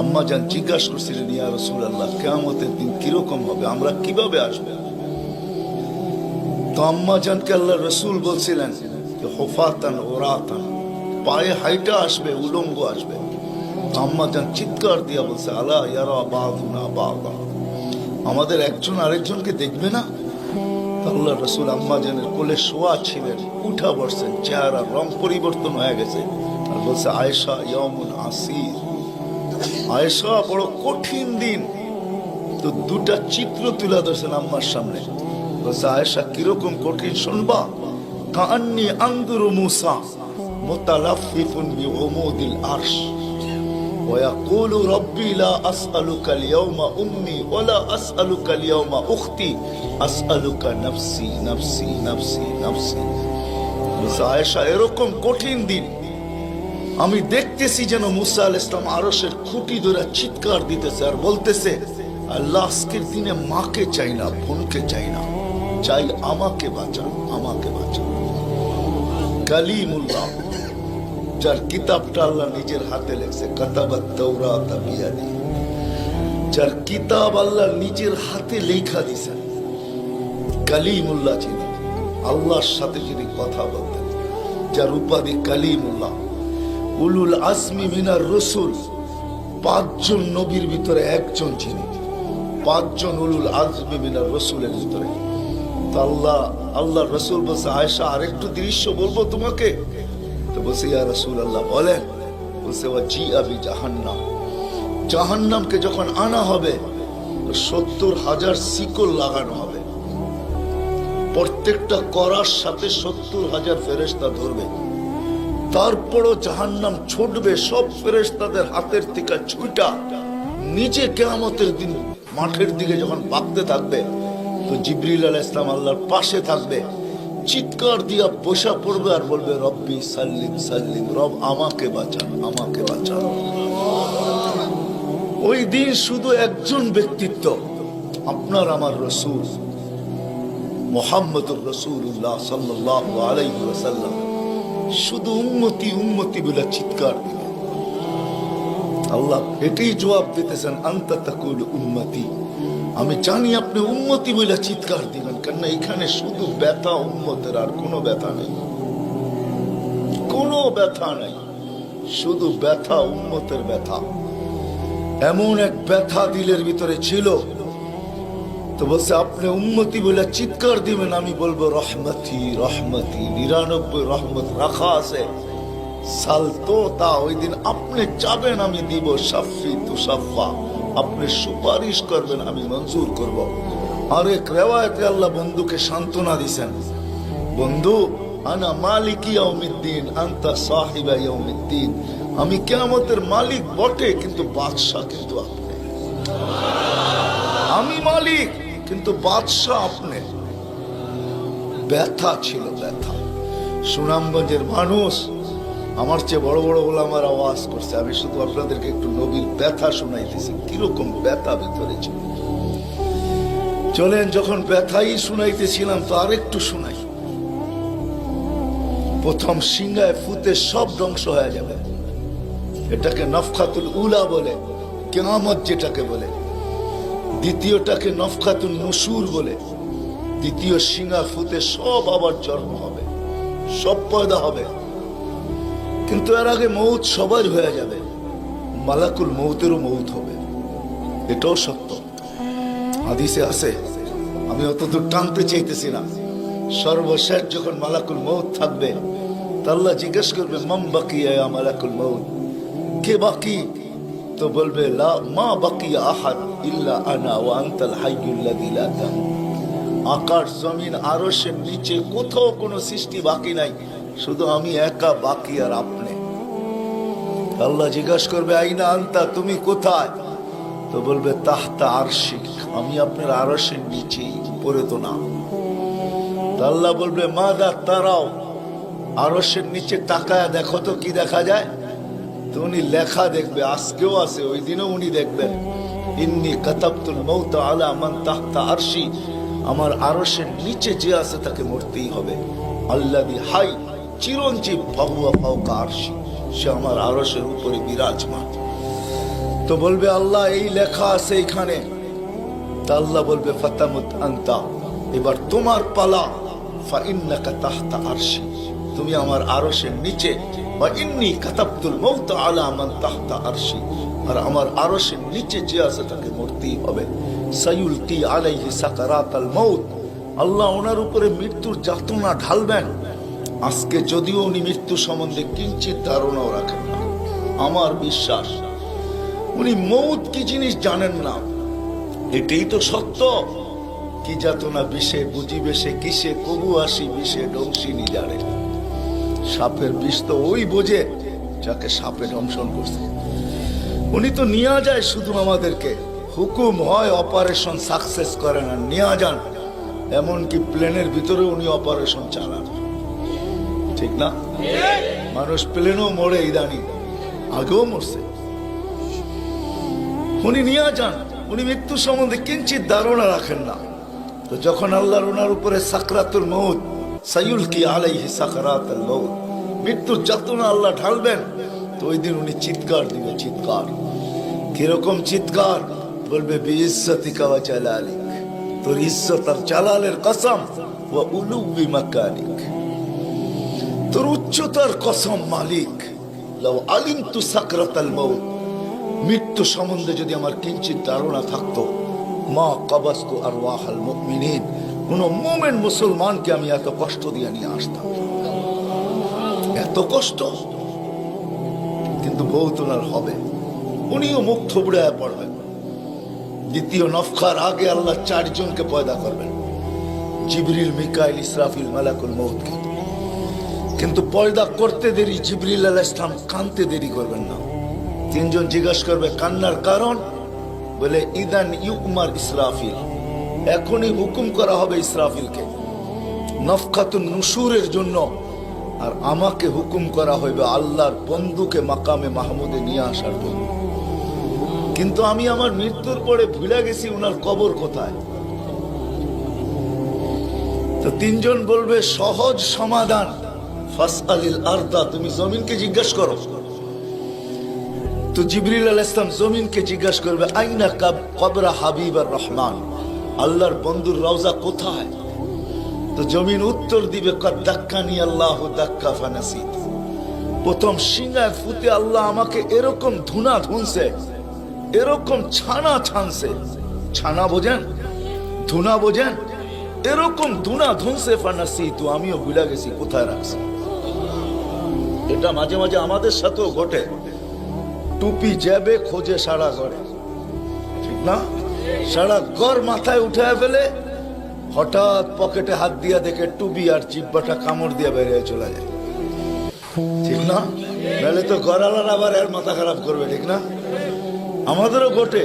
আম্মা জান জিজ্ঞাসা করছিলেন, ইয়া রাসূলুল্লাহ, কিয়ামতের দিন কিরকম হবে, আমরা কিভাবে আসবে? তো আম্মা জানকে আল্লাহ রাসূল বলছিলেন যে হুফাতান ওরাতান, পায়ে হাইটা আসবে, উলঙ্গ আসবে। তো আম্মা জান চিৎকার দিয়া বলছে, আলা ইয়ারা বাযুনা বাযা, আমাদের একজন আরেকজনকে দেখবে না? আল্লাহ রাসূল আম্মা জানের কোলে শোয়া ছিলেন, উঠা বসছেন, চেহারার রং পরিবর্তন হয়ে গেছে। আর বলছে, আয়েশা ইয়াউমুন আসির, আয়েশা বড় কঠিন দিন। তো দুটা চিত্র তুলে ধরছেন আম্মার সামনে। বলছে, আয়েশা কিরকম কঠিন শুনবা? কাআন্নী আনজুরু মূসা মুতালাফফিফুন বিউমুদিল আরশ ওয়া ইয়াকুলু রাব্বি লা আসআলুকা আল-ইয়াওমা উম্মি ওয়া লা আসআলুকা আল-ইয়াওমা উখতি আসআলুকা নাফসি নাফসি নাফসি নাফসি। বলছে, আয়েশা এরকম কঠিন দিন আমি দেখতেছি যেন মুসা আলাইহিস সালাম আরশের খুঁটি ধরে চিৎকার দিতেছে আর বলতেছে, আল্লাহ আজকের দিনে মাকে চাই না, বোনকে চাই না, চাই আমাকে বাঁচান, আমাকে বাঁচান। কালিমুল্লাহ, যার কিতাবটা আল্লাহ নিজের হাতে লেখছে, কাতাবাত তাওরাত বিয়াদি, যার কিতাব আল্লাহ নিজের হাতে লেখা দিয়েছেন। কালিমুল্লাহ যিনি, আল্লাহর সাথে যিনি কথা বলতেন, যার উপাধি কালিমুল্লাহ। উলুল আজমি মিনার রসুল, 5 জন নবীর ভিতরে একজন যিনি, 5 জন উলুল আজমি মিনার রসুলের ভিতরে। আল্লাহ রসুল বলছে, আয়েশা আরেকটু দৃশ্য বলবো তোমাকে? তো বলছে, ইয়া রাসূলুল্লাহ বলেন। বলছে, ওয়া জিআ বিজাহান্নাম, জাহান্নামকে যখন আনা হবে 70,000 শিকল লাগানো হবে, প্রত্যেকটা করার সাথে 70,000 ফেরেশতা ধরবে। তারপরও জাহান্নাম ছুটবে, সব ফেরেশতাদের হাতের থেকে ছুটা নিচে কিয়ামতের দিন মাঠের দিকে যখন ভাগতে থাকবে, তো জিবরিল আলাইহিস সালাম আল্লাহর পাশে থাকবে, চিৎকার দিয়া বসা পড়বে আর বলবে, রব্বি সাল্লিম সাল্লিম, রব আমাকে বাঁচান, আমাকে বাঁচান। ওই দিন শুধু একজন ব্যক্তিত্ব, আপনার আমার রাসূল মুহাম্মদুর রাসূলুল্লাহ সাল্লাল্লাহু আলাইহি ওয়াসাল্লাম শুধু উম্মতি উম্মতি বলে চিৎকার দিবে। আল্লাহ এটাই জবাব দিতেছেন, আনতা তাকুলু উম্মতি, আমি জানি আপনি উম্মতি বলে চিৎকার দিবেন, কেন এখানে শুধু ব্যথা উম্মতের, আর কোনো ব্যথা নেই, কোনো ব্যথা নেই, শুধু ব্যথা উম্মতের ব্যথা। এমন এক ব্যথা দিলের ভিতরে ছিল। তো বলছে, আপনি উম্মতি বলে চিৎকার দিবেন, আমি বলবো রহমতি রহমতি, 99 রহমত রাখা আছে, সালতো তা, ওই দিন আপনি চাবেন আমি দিব, শাফি তুসাফা, আপনি সুপারিশ করবেন আমি মঞ্জুর করব। আর এক রিওয়ায়াতে আল্লাহ বন্ধুকে সান্ত্বনা দিয়েছেন, বন্ধু আনা মালিকি ইয়াউমিদ্দিন আনতা সাহিবা ইয়াউমিদ্দিন, আমি কিয়ামতের মালিক বটে কিন্তু বাদশা কিন্তু আপনি, আমি মালিক কিন্তু বাদশা আপনি। ব্যথা ছিল, ব্যথা। সুনামগঞ্জের মানুষ আমার চেয়ে বড় বড় ওলামার আওয়াজ করছে, আমি শুধু আপনাদেরকে একটু নবীর ব্যথা শুনাইতেছি, কিরকম ব্যথা ভিতরে ছিল। চলেন, যখন ব্যথাই শুনাইতেছিলাম তো আরেকটু শুনাই। প্রথম সিংহায় ফুতে সব ধ্বংস হয়ে যাবে, এটাকে নফখাতুল উলা বলে, কিয়ামত যেটাকে বলে। দ্বিতীয়টাকে নফখাতুন নুশুর বলে, দ্বিতীয় সিংহা ফুতে সব আবার জন্ম হবে, সব পয়দা হবে। কিন্তু এর আগে মৌত সবার হয়ে যাবে, মালাকুল মৌতেরও মৌত হবে, এটাও সত্য, হাদিসে আছে। আমি অতদূর টানতে চাইতেছি না। সর্বশেষ যখন মালাকুল মৌত থাকবে, তা আল্লাহ জিজ্ঞেস করবে, মাম বাকিয়া ইয়া মালাকুল মৌত, কে বাকি? তো বলবে, লা মা বাকিয়া আহাদ ইল্লা আনা ওয়া আনতাল হাইয়ুল লাযী লা তামুত। আকাশ জমিন আরশের নিচে কোথাও কোনো সৃষ্টি বাকি নাই, শুধু আমি একা বাকি আর আপনি। আল্লাহ জিজ্ঞাসা করবে, আইনা আনতা, তুমি কোথায়? তো বলবে, তাহতা আরশিক, আমি আপনার আরশের নিচে, পড়ে তো না। আল্লাহ বলবে, মাদা তারাও, আরশের নিচে তাকায় দেখো তো কি দেখা যায়? তো উনি লেখা দেখবে, আজকেও আছে, ওই দিনও উনি দেখবেন, ইন্নী কাতাবতুল মৌত আলা মান তাহতা আরশি, আমার আরশের নিচে যে আছে তাকে মরতেই হবে। আল্লাযী হাই, চিরঞ্জীব, ফাহুয়া ফাওকা আরশি, সে আমার আরশের উপরে বিরাজমান। তো বলবে আল্লাহ এই লেখা আছে এখানে, তা আল্লাহ বলবে ফাতামুত আনতা, এবার তোমার পালা। ফাইন্নাকা তাহতা আরশি, তুমি আমার আরশের নিচে। ওয়া ইন্নী কাতাবতুল মাউত আলা মান তাহতা আরশি, আর আমার আরশের নিচে যে আছে তাকে মরতেই হবে। সায়ুলকি আলাইহি সাকারাতাল মাউত, আল্লাহ ওনার উপরে মৃত্যুর যাতনা ঢালবেন। আজকে যদিও উনি মৃত্যু সম্বন্ধে কিঞ্চিত ধারণাও রাখেন না, আমার বিশ্বাস উনি মৌত কি জিনিস জানেন না, এটাই তো সত্য। কি যাতনা বিষে বুঝিবে সে কিসে, কবু আসি বিষে ডংসিনী জানে। সাপের বিষ তো ওই বোঝে যাকে সাপে দংশন করছে। উনি তো নিয়ে যায় শুধু আমাদেরকে, হুকুম হয় অপারেশন সাকসেস করে না, নিয়ে যান। এমনকি প্লেনের ভিতরে উনি অপারেশন চালান, ঠিক না? মানুষ প্লেনও মরে ইদানি, আগেও মরছে। উনি নিয়ে যান, উনি মৃত্যু সম্বন্ধে কিঞ্চিত ধারণা রাখেন না। তো যখন আল্লাহর ওনার উপরে সাকরাতুল মউত, সায়ুলকি আলাইহি সাকরাতুল মউত, মৃত্যুর যাতনা আল্লাহ ঢালবেন, তো ওই দিন উনি চিৎকার দিবে, চিৎকার। কিরকম চিৎকার? বলবে বিইজ্জতিকা ওয়া জালালিক, তোর ইজ্জত আর জালালের কসম, ওয়া উলুবি মাকানিক, তোর উচ্চতার কসম মালিক। লাউ আলিমতু সাকরাতাল মউত, মৃত্যু সম্বন্ধে যদি আমার কিঞ্চিত ধারণা থাকতো, মা কাবাস্তু আরওয়াহাল মুমিনিন, কোন মুমিন মুসলমানকে আমি এত কষ্ট দিয়ে নিয়ে আসতাম, এত কষ্ট। কিন্তু বহুত ওনার হবে, উনিও মুখ থুবড়ায় পড়বেন। দ্বিতীয় নফখার আগে আল্লাহ 4 জনকে পয়দা করবেন, জিবরিল, মিকাইল, ইসরাফিল, মালাকুল মউতকে। কিন্তু পয়দা করতে দেরি, জিবরিল আলাইহিস সালাম কানতে দেরি করবেন না। 3 জন জিজ্ঞাসা করবে কান্নার কারণ, বলে ইদান ইউমার ইসরাফিল, এখনই হুকুম করা হবে ইসরাফিলকে নফখাতুন নুশুরের জন্য, আর আমাকে হুকুম করা হইবে আল্লাহর বন্ধুকে মাকামে মাহমুদে নিয়ে আসার জন্য। কিন্তু আমি আমার মৃত্যুর পরে ভুলে গেছি উনার কবর কোথায়। তো 3 জন বলবে সহজ সমাধান, ফাসআলিল আরদা, তুমি জমিনকে জিজ্ঞাসা করো। তো জিবরিল আলাইহিস সালাম জমিনকে জিজ্ঞাসা করবে আইনা কবরা হাবিবার রহমান, আল্লাহর বন্ধুর রওজা কোথায়? তো জমিন উত্তর দিবে কদ দাক্কানি আল্লাহু দাক্কা ফানাসিত, প্রথম সিংহায় ফুতে আল্লাহ আমাকে এরকম ধুনা ধুনছে, এরকম ছানা ছানছে। ছানা বোঝেন? ধুনা বোঝেন? এরকম ধুনা ধুনছে, ফানাসিত, আমিও ভুলে গেছি কোথায় রাখছি। এটা মাঝে মাঝে আমাদের সাথেও ঘটে। টুপি যাবে খোঁজে সারা ঘরে, ঠিক না? সারা ঘর মাথায় উঠায় ফেলে, হঠাৎ পকেটে হাত দিয়া দেখে টুপি আর জিব্বাটা কামড় দিয়ে বেরিয়ে চলে যায়, ঠিক না? নাহলে তো ঘরালার আবার এর মাথা খারাপ করবে, ঠিক না? আমাদেরও ঘটে,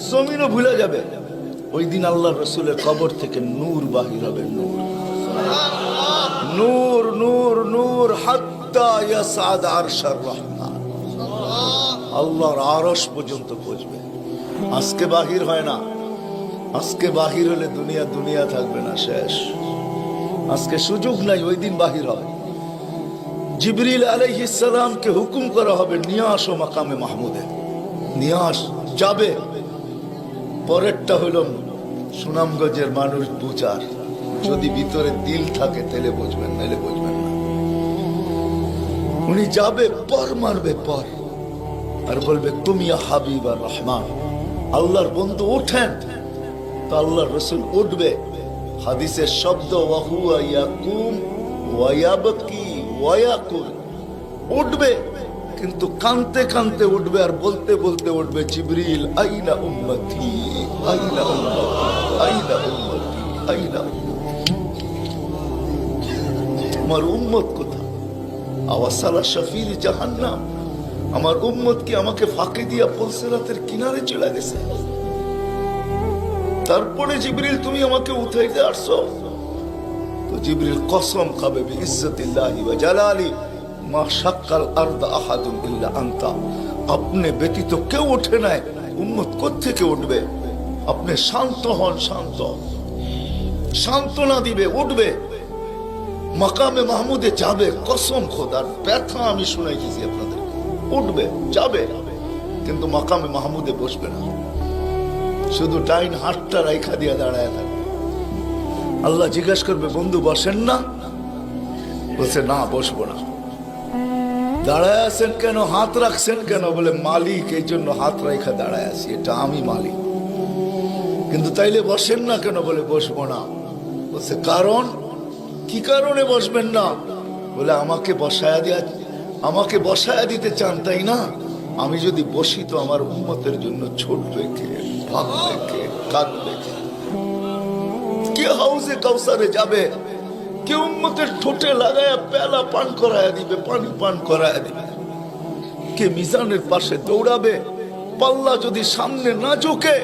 জমিনও ভুলে যাবে। ওই দিন আল্লাহ রসুলের কবর থেকে নূর বাহির হবে, নূর নূর নূর নূর, হাত্তা ইয়াসাদ আরশার রহমান, আল্লাহর আরশ পর্যন্ত পৌঁছবে। আজকে বাহির হয় না, আজকে বাহির হলে দুনিয়া দুনিয়া থাকবে না, শেষ। আজকে সুযোগ নাই, ওই দিন বাহির হয়। জিবরিল আলাইহিস সালামকে হুকুম করা হবে নিয়ে আসো মাকামে মাহমুদে, নিয়ে আস, যাবে। পরেরটা হইল সুনামগঞ্জের মানুষ বুঝার, যদি ভিতরে দিল থাকে তাহলে বুঝবেন, নাহলে বুঝবেন না। উনি যাবে, পর মারবে পর, আর বলবে তুমি হাবিব আর রহমান, আল্লাহর বন্ধু ওঠেন। তো আল্লাহর রসুল উঠবে, হাদিসের শব্দ ওয়াহুয়া ইয়াকুম ওয়া ইয়াবকি ওয়া ইয়াকুল, উঠবে কিন্তু কানতে কানতে উঠবে, আর বলতে বলতে উঠবে জিবরিল আইনা উম্মতি আইনা উম্মতি আইনা উম্মতি আইনা উম্মতি, আমার উম্মত কোথায়? আওয়াসালা শাফির জাহান্নাম, আমার উম্মত কি আমাকে ফাঁকি দিয়া পুলসিরাতের কিনারে চলে গেছে? তারপরে জিবরিল তুমি আমাকে উঠাইতে আসছো। তো জিবরিল কসম খাবে বিইজ্জতিল্লাহি ওয়া জালালি, মা শাক্কাল আরদা আহাদুন ইল্লা আনতা, আপনি ব্যতীত কেউ ওঠে নাই, উম্মত কোত্থেকে উঠবে? আপনি শান্ত হন, শান্ত, সান্ত্বনা দিবে, উঠবে, মাকামে মাহমুদে যাবে। কসম খোদার, ব্যথা আমি শুনাইতেছি আপনাদের, উঠবে, যাবে। কিন্তু মাকামে মাহমুদে বসবে না, শুধু ডাইন হাতটা রাইখা দিয়ে দাঁড়ায় থাকবে। আল্লাহ জিজ্ঞেস করবে, বন্ধু বসেন না? বলছে, না বসবো না। দাঁড়ায় আছেন কেন, হাত রাখছেন কেন? বলে, মালিক এই জন্য হাত রাইখা দাঁড়ায় আছি, এটা আমি মালিক। কিন্তু তাইলে বসেন না কেন? বলে, বসবো না। বলছে, কারণ কি কারণে বসবেন না? বলে, আমাকে বসায়া দিতে চান তাই না? আমি যদি বসি তো আমার উম্মতের জন্য ছোটবে কে, ভাববে কে, কাঁদবে কে? হাউজে কাউসারে যাবে কে? উম্মতের ঠোঁটে লাগায়া পেলা পান করায়া দিবে, পানি পান করায়া দিবে কে? মিজানের পাশে দৌড়াবে? পাল্লা যদি সামনে না ঝোঁকে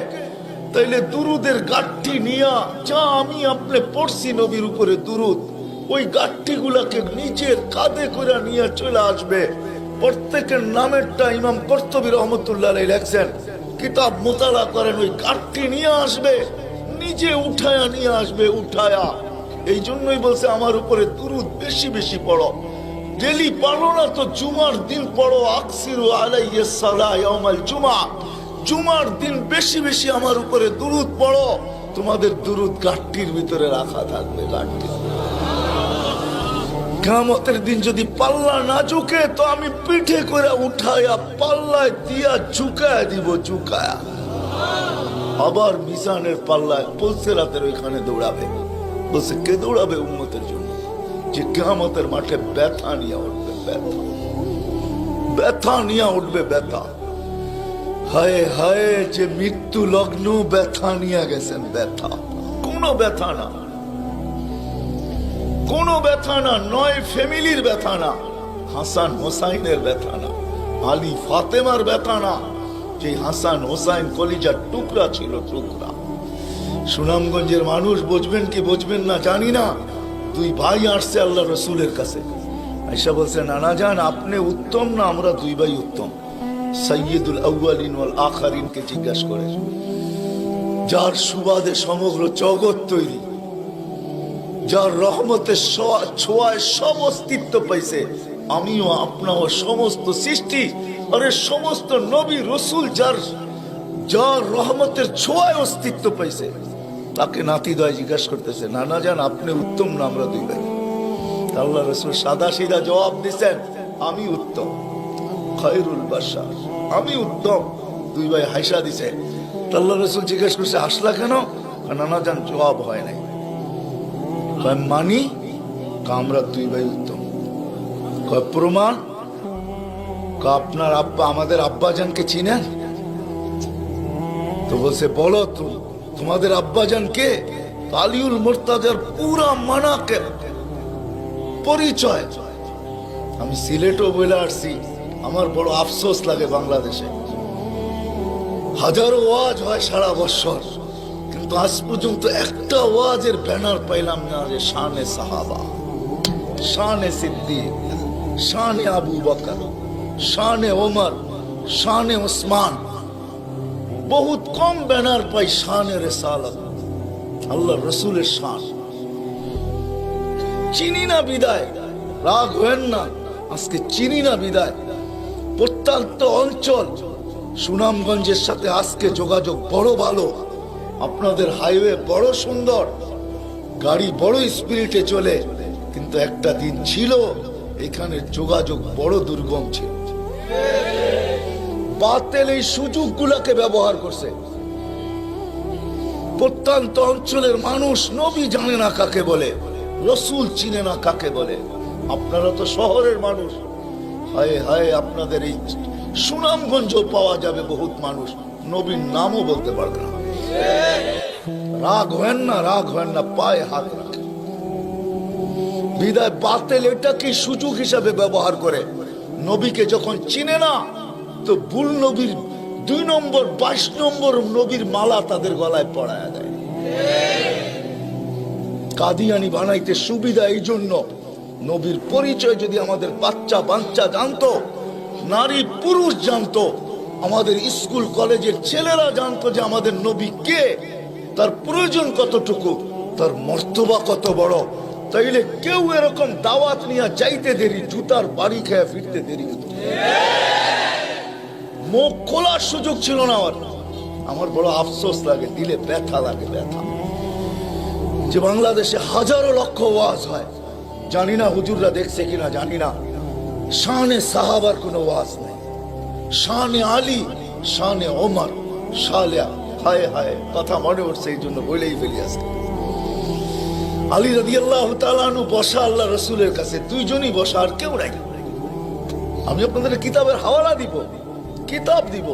তাইলে দুরুদের গাঠটি নিয়া, যা আমি আপনি পড়ছি নবীর উপরে দুরুদ, ওই গাঠটি গুলাকে নিচের কাঁধে করে নিয়ে চলে আসবে। প্রত্যেকের নামেরটা ইমাম কর্তুবী রহমতুল্লাহ আলাইহি লেখছেন, কিতাব মোতালা করেন, ওই গাঠটি নিয়ে আসবে, নিজে উঠায়া নিয়ে আসবে, উঠায়া। এই জন্যই বলছে আমার উপরে দুরুদ বেশি বেশি পড়ো। ডেলি পড়ো না তো জুমার দিন পড়ো, আকসিরু আলাইহিস সালাহ ইয়াউমাল জুমা। জুমার দিন বেশি বেশি আমার উপরে দুরুদ পড়ো, তোমাদের দুরুদ গাঠটির ভিতরে রাখা থাকবে। গাঠটি কিয়ামতের দিন যদি পাল্লা না ঝুঁকে তো আমি পিঠে করে উঠায়া পাল্লায় দিয়া ঝুঁকায়া দিব, ঝুঁকায়া। আবার মিজানের পাল্লায় পুলসিরাতের ওইখানে দৌড়াবে। বলছে, কে দৌড়াবে উম্মতের জন্য? যে কিয়ামতের মাঠে ব্যথা নিয়ে উঠবে, ব্যথা, ব্যথা নিয়ে উঠবে, ব্যথা। হায় হায়, যে মৃত্যু লগ্ন ব্যথা নিয়ে গেছেন, ব্যথা। কোনো ব্যথা না, কোনো ব্যথা না, নয় ফ্যামিলির ব্যথা না, হাসান হোসাইনের ব্যথা না, আলী ফাতেমার ব্যথা না, যে হাসান হোসাইন কলিজার টুকরা ছিল, টুকরা। সুনামগঞ্জের মানুষ বুঝবেন কি বুঝবেন না জানি না, দুই ভাই আসছে আল্লাহ রসুলের কাছে, আয়েশা বলছে, নানা জান আপনি উত্তম না আমরা দুই ভাই উত্তম? সাইয়্যিদুল আউয়ালিন ওয়াল আখিরিনকে জিজ্ঞাসা করে, যার সুবাদে সমগ্র জগৎ তৈরি, যার রহমতের ছোঁয়ায় সব অস্তিত্ব পাইছে, আমিও আপনাও সমস্ত সৃষ্টি, আরে সমস্ত নবী রসুল যার রহমতের ছোঁয়ায় অস্তিত্ব পাইছে, তাকে নাতিদয় জিজ্ঞাসা করতেছে, নানা জান আপনি উত্তম না আমরা দুই ভাই? আল্লাহ রসুল সাদা সিধা জবাব দিচ্ছেন, আমি উত্তম, খায়রুল বাশার, আমি উত্তম। দুই ভাই হাসা দিছে। আল্লাহ রসুল জিজ্ঞেস করছে, আসলা কেন? নানা জান জবাব হয় নাই। মানি আমরা দুই ভাই উত্তম। প্রমাণ? আপনার আব্বা আমাদের আব্বাজানকে চিনেন? তো বলছে, বলো তোমাদের আব্বাজান কে? আলিউল মুর্তাজার পুরা মানাকে পরিচয়। আমি সিলেটও বলে আসছি, আমার বড় আফসোস লাগে, বাংলাদেশে হাজারো ওয়াজ হয় সারা বছর, কিন্তু আজ পর্যন্ত একটা ওয়াজের ব্যানার পাইলাম না যে শানে সাহাবা, শানে সিদ্দিক, শানে আবু বকর, শানে ওমর, শানে ওসমান। বহুত কম ব্যানার পাই শানে রিসালাত, আল্লাহ রসুলের শান। চিনি না বিদায়, রাগ হবেন না, আজকে চিনি না বিদায়। প্রত্যন্ত অঞ্চল সুনামগঞ্জের সাথে আজকে যোগাযোগ বড় ভালো, আপনাদের হাইওয়ে বড় সুন্দর, গাড়ি বড় স্পিরিটে চলে, কিন্তু একটা দিন ছিল এখানে যোগাযোগ বড় দুর্গম ছিল। বাতিল এই সুযোগগুলোকে ব্যবহার করছে। প্রত্যন্ত অঞ্চলের মানুষ নবী জানে না কাকে বলে, রসুল চিনে না কাকে বলে। আপনারা তো শহরের মানুষ, হায় হায়, আপনাদের এই সুনামগঞ্জ পাওয়া যাবে বহুত মানুষ নবীর নামও বলতে পারবে না। রাগ হয় না, রাগ হয় না, পায়ে হাত রাখে। বিদায় বাতিল এটাকে সুযোগ হিসাবে ব্যবহার করে। নবীকে যখন চিনে না তো ভুল নবীর 2 নম্বর 22 নম্বর নবীর মালা তাদের গলায় পড়ায়া দেয়। কাদিয়ানি বানাইতে সুবিধা এই জন্য, নবীর পরিচয় যদি আমাদের বাচ্চা বাচ্চা জানতো, নারী পুরুষ জানতো, আমাদের স্কুল কলেজের ছেলেরা জানতো যে আমাদের নবী কে, তার প্রয়োজন কতটুকু, তার মর্তবা কত বড়, তাইলে কেউ এরকম দাওয়াত নিয়ে যাইতে দেরি, জুতার বাড়ি খেয়ে ফিরতে দেরি হতো। মুখ খোলার সুযোগ ছিল না আমার। আমার বড় আফসোস লাগে, দিলে ব্যথা লাগে, ব্যথা যে বাংলাদেশে হাজারো লক্ষ ওয়াজ হয়, জানি না হুজুররা দেখছে কিনা জানি না, শানে সাহাবার কোনো ওয়াজ নেই, শানে আলী, শানে ওমর, শালিয়া। হায় হায়, কথা মনে উঠছে, এই জন্য বলেই ফেলি আজকে। আলী রাদিয়াল্লাহু তাআলা আনহু বসা আল্লাহ রসুলের কাছে, দুইজনই বসা, আর কেউ নাই। আমি আপনাদের কিতাবের হাওয়ালা দিব, কিতাব দিব।